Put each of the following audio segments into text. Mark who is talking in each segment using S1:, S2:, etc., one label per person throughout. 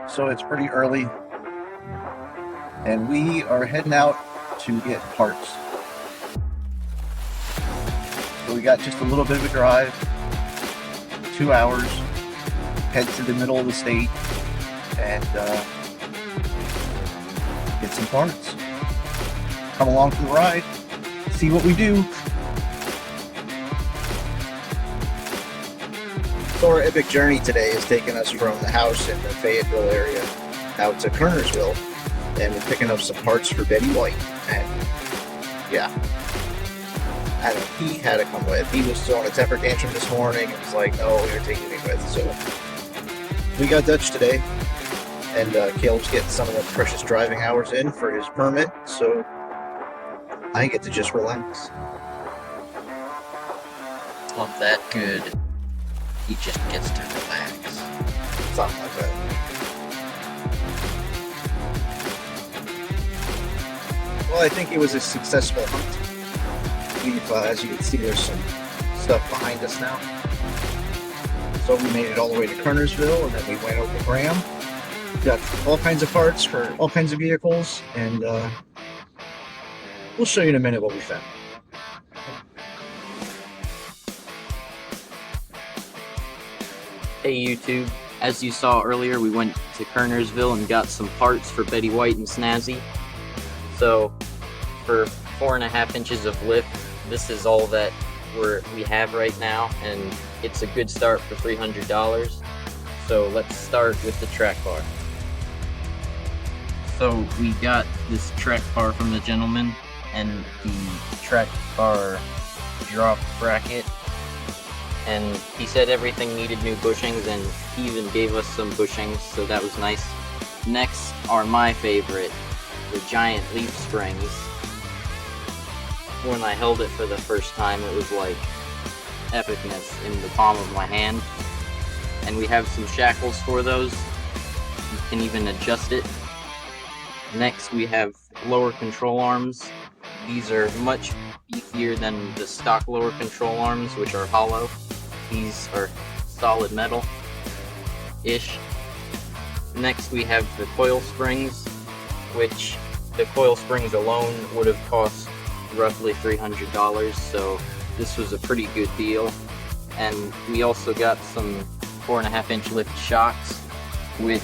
S1: so it's pretty early, and we are heading out to get parts. So we got just a little bit of a drive, 2 hours, head to the middle of the state, and get some parts. Come along for the ride, see what we do. So our epic journey today has taken us from the house in the Fayetteville area out to Kernersville, and we're picking up some parts for Betty White. And yeah, I don't know, he had to come with. He was throwing a temper tantrum this morning and was like, "No, you're taking me with." So we got Dutch today, and Caleb's getting some of the precious driving hours in for his permit, so I get to just relax.
S2: Well, that good. He just gets to relax.
S1: Something like that. Well, I think it was a successful hunt. We've, as you can see, there's some stuff behind us now. So we made it all the way to Kernersville, and then we went over to Graham. Got all kinds of parts for all kinds of vehicles, and we'll show you in a minute what we found.
S2: Hey YouTube, as you saw earlier, we went to Kernersville and got some parts for Betty White and Snazzy. So, for 4.5 inches of lift, this is all that we have right now, and it's a good start for $300. So let's start with the track bar. So we got this track bar from the gentleman, and the track bar drop bracket. And he said everything needed new bushings, and he even gave us some bushings, so that was nice. Next are my favorite, the giant leaf springs. When I held it for the first time, it was like epicness in the palm of my hand. And we have some shackles for those. You can even adjust it. Next we have lower control arms. These are much beefier than the stock lower control arms, which are hollow. These are solid metal-ish. Next we have the coil springs, which the coil springs alone would have cost roughly $300, so this was a pretty good deal. And we also got some 4.5 inch lift shocks, which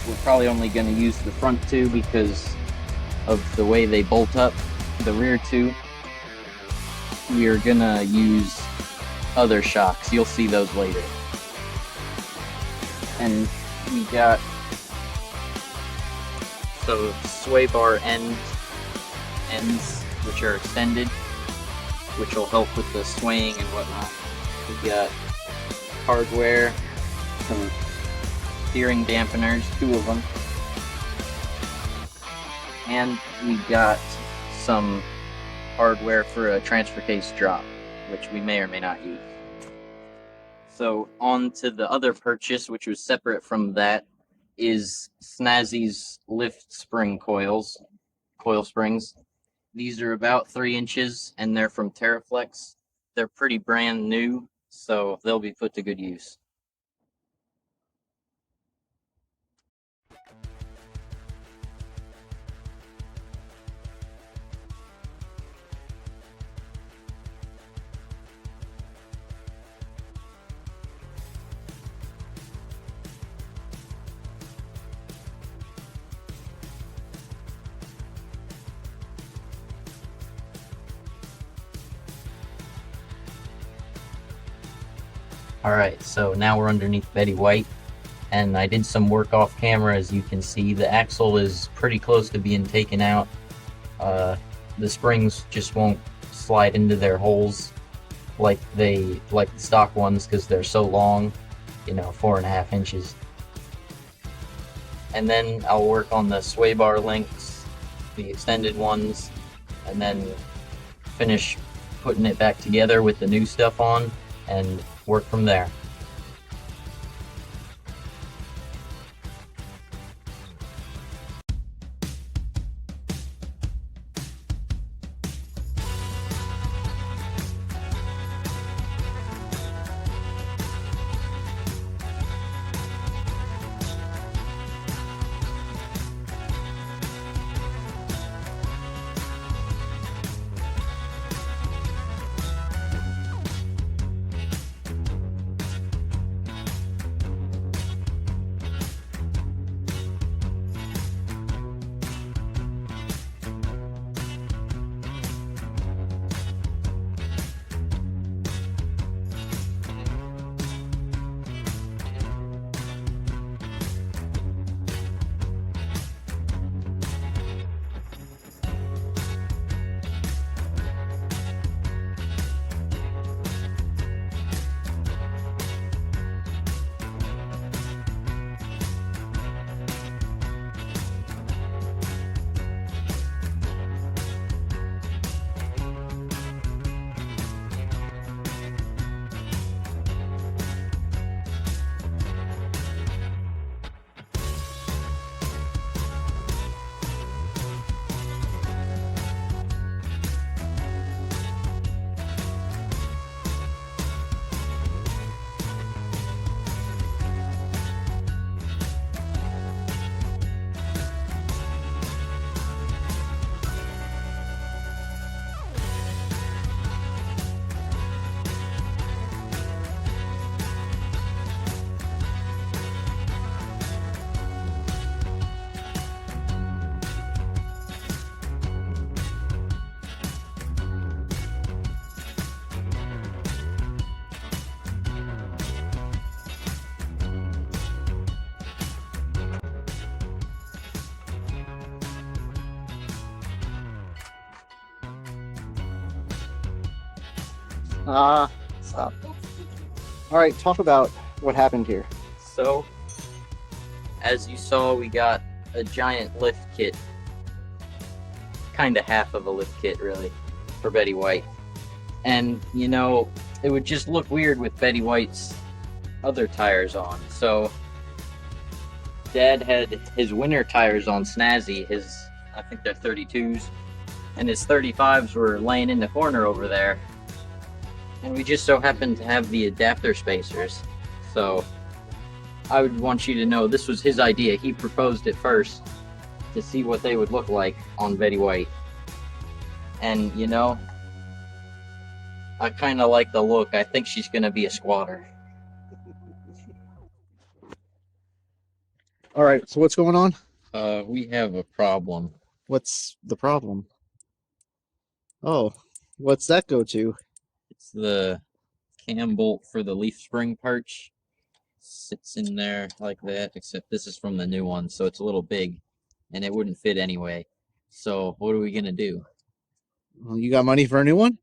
S2: we're probably only going to use the front two because of the way they bolt up. The rear two, we are going to use other shocks. You'll see those later. And we got so sway bar ends, which are extended, which will help with the swaying and whatnot. We got hardware, some steering dampeners, 2 of them, and we got some hardware for a transfer case drop, which we may or may not use. So on to the other purchase, which was separate from that, is Snazzy's lift spring coil springs. These are about 3 inches, and they're from TerraFlex. They're pretty brand new, so they'll be put to good use. Alright, so now we're underneath Betty White, and I did some work off camera. As you can see, the axle is pretty close to being taken out. The springs just won't slide into their holes like the stock ones because they're so long, 4.5 inches. And then I'll work on the sway bar links, the extended ones, and then finish putting it back together with the new stuff on and work from there.
S1: Stop. All right, talk about what happened here.
S2: So, as you saw, we got a giant lift kit. Kind of half of a lift kit, really, for Betty White. And, you know, it would just look weird with Betty White's other tires on. So, Dad had his winter tires on Snazzy, I think they're 32s, and his 35s were laying in the corner over there. And we just so happened to have the adapter spacers. So, I would want you to know this was his idea. He proposed it first to see what they would look like on Betty White. And, you know, I kind of like the look. I think she's going to be a squatter.
S1: All right, so what's going on?
S2: We have a problem.
S1: What's the problem? Oh, what's that go to?
S2: It's the cam bolt for the leaf spring perch. Sits in there like that, except this is from the new one, so it's a little big, and it wouldn't fit anyway. So what are we going to do?
S1: Well, you got money for a new one?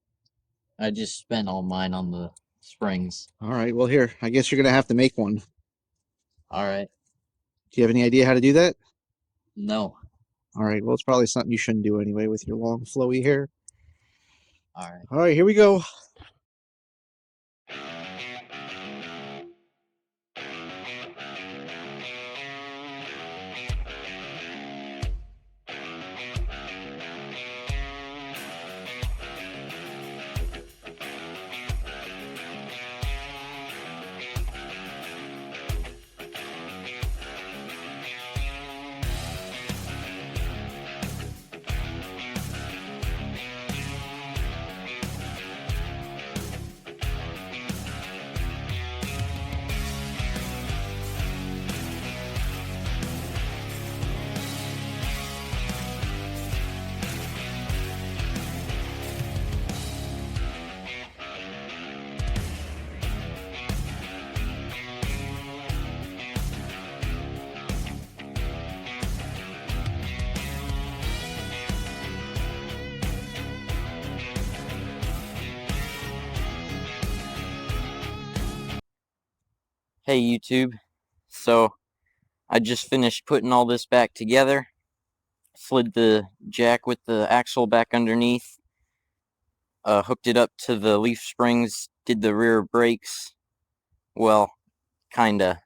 S2: I just spent all mine on the springs.
S1: All right, well, here, I guess you're going to have to make one.
S2: All right.
S1: Do you have any idea how to do that?
S2: No.
S1: All right, well, it's probably something you shouldn't do anyway with your long, flowy hair.
S2: All right.
S1: All right, here we go.
S2: Hey YouTube, so I just finished putting all this back together, slid the jack with the axle back underneath, hooked it up to the leaf springs, did the rear brakes, well, kinda.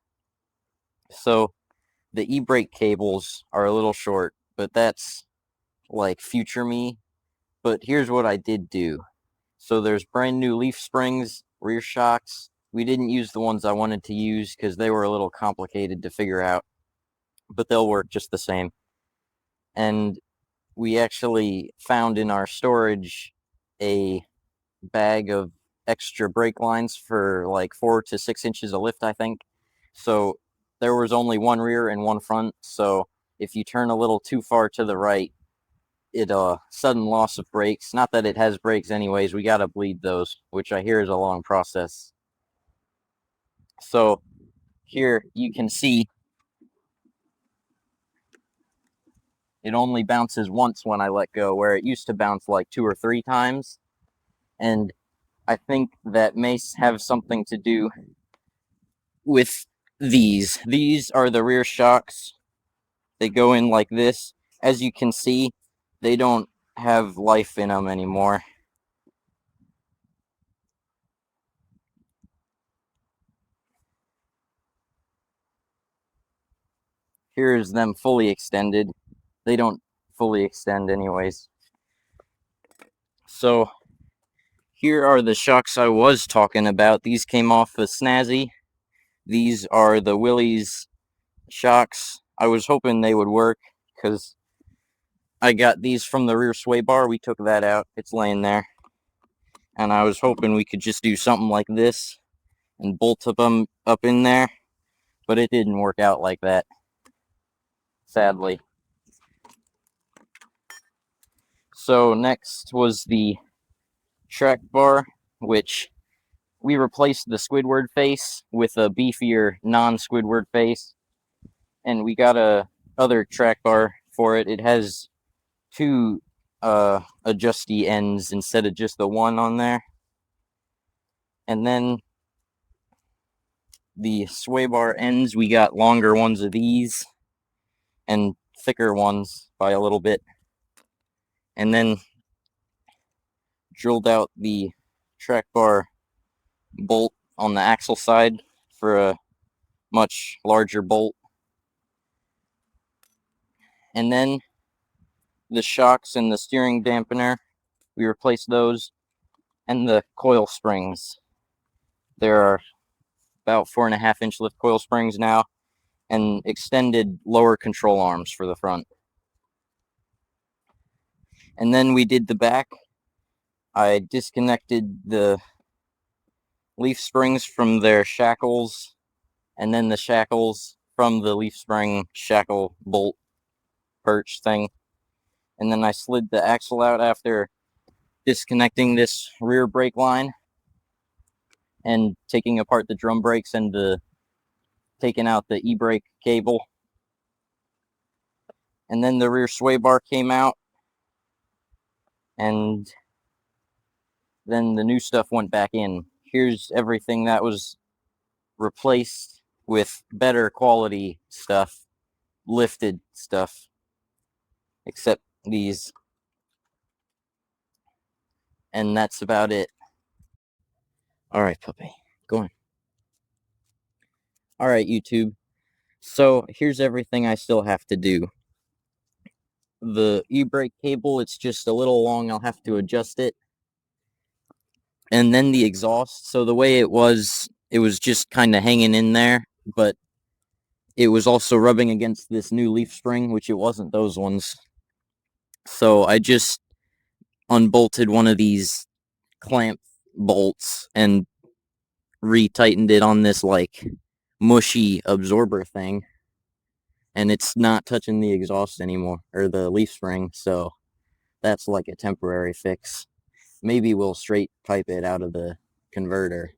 S2: So the e-brake cables are a little short, but that's like future me. But here's what I did do. So there's brand new leaf springs, rear shocks. We didn't use the ones I wanted to use because they were a little complicated to figure out, but they'll work just the same. And we actually found in our storage a bag of extra brake lines for like 4 to 6 inches of lift, I think. So there was only one rear and one front. So if you turn a little too far to the right, it sudden loss of brakes. Not that it has brakes anyways. We gotta bleed those, which I hear is a long process. So here you can see it only bounces once when I let go, where it used to bounce like 2 or 3 times. And I think that may have something to do with these. These are the rear shocks. They go in like this. As you can see, they don't have life in them anymore. Here's them fully extended. They don't fully extend anyways. So here are the shocks I was talking about. These came off of Snazzy. These are the Willys shocks. I was hoping they would work because I got these from the rear sway bar. We took that out. It's laying there. And I was hoping we could just do something like this and bolt them up in there. But it didn't work out like that, sadly. So next was the track bar, which we replaced the Squidward face with a beefier non-Squidward face. And we got a other track bar for it. It has 2 adjusty ends instead of just the one on there. And then the sway bar ends, we got longer ones of these and thicker ones by a little bit. And then drilled out the track bar bolt on the axle side for a much larger bolt. And then the shocks and the steering dampener, we replaced those, and the coil springs. There are about 4.5-inch lift coil springs now, and extended lower control arms for the front. And then we did the back. I disconnected the leaf springs from their shackles, and then the shackles from the leaf spring shackle bolt perch thing. And then I slid the axle out after disconnecting this rear brake line and taking apart the drum brakes and taking out the e-brake cable. And then the rear sway bar came out, and then the new stuff went back in. Here's everything that was replaced with better quality stuff, lifted stuff, except these. And that's about it. All right, puppy, go on. All right, YouTube. So here's everything I still have to do. The e-brake cable, it's just a little long. I'll have to adjust it. And then the exhaust. So the way it was just kind of hanging in there, but it was also rubbing against this new leaf spring, which it wasn't those ones. So I just unbolted one of these clamp bolts and retightened it on this like mushy absorber thing, and it's not touching the exhaust anymore, or the leaf spring, so that's like a temporary fix. Maybe we'll straight pipe it out of the converter.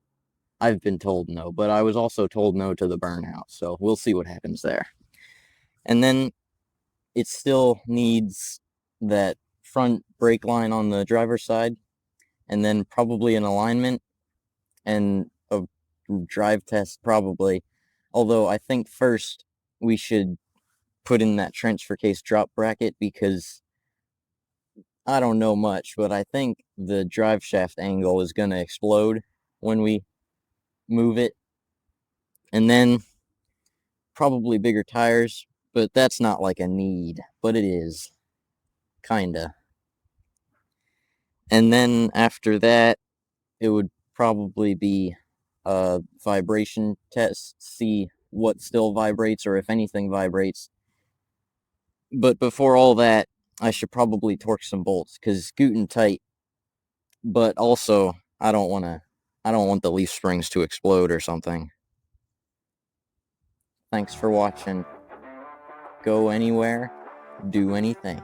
S2: I've been told no, but I was also told no to the burnout, so we'll see what happens there. And then it still needs that front brake line on the driver's side, and then probably an alignment and a drive test probably. Although I think first we should put in that transfer case drop bracket, because I don't know much, but I think the drive shaft angle is going to explode when we move it. And then probably bigger tires, but that's not like a need, but it is. Kinda. And then after that, it would probably be a vibration test, see what still vibrates or if anything vibrates. But before all that, I should probably torque some bolts, because scooting tight, but also I don't want the leaf springs to explode or something. Thanks for watching. Go anywhere, do anything.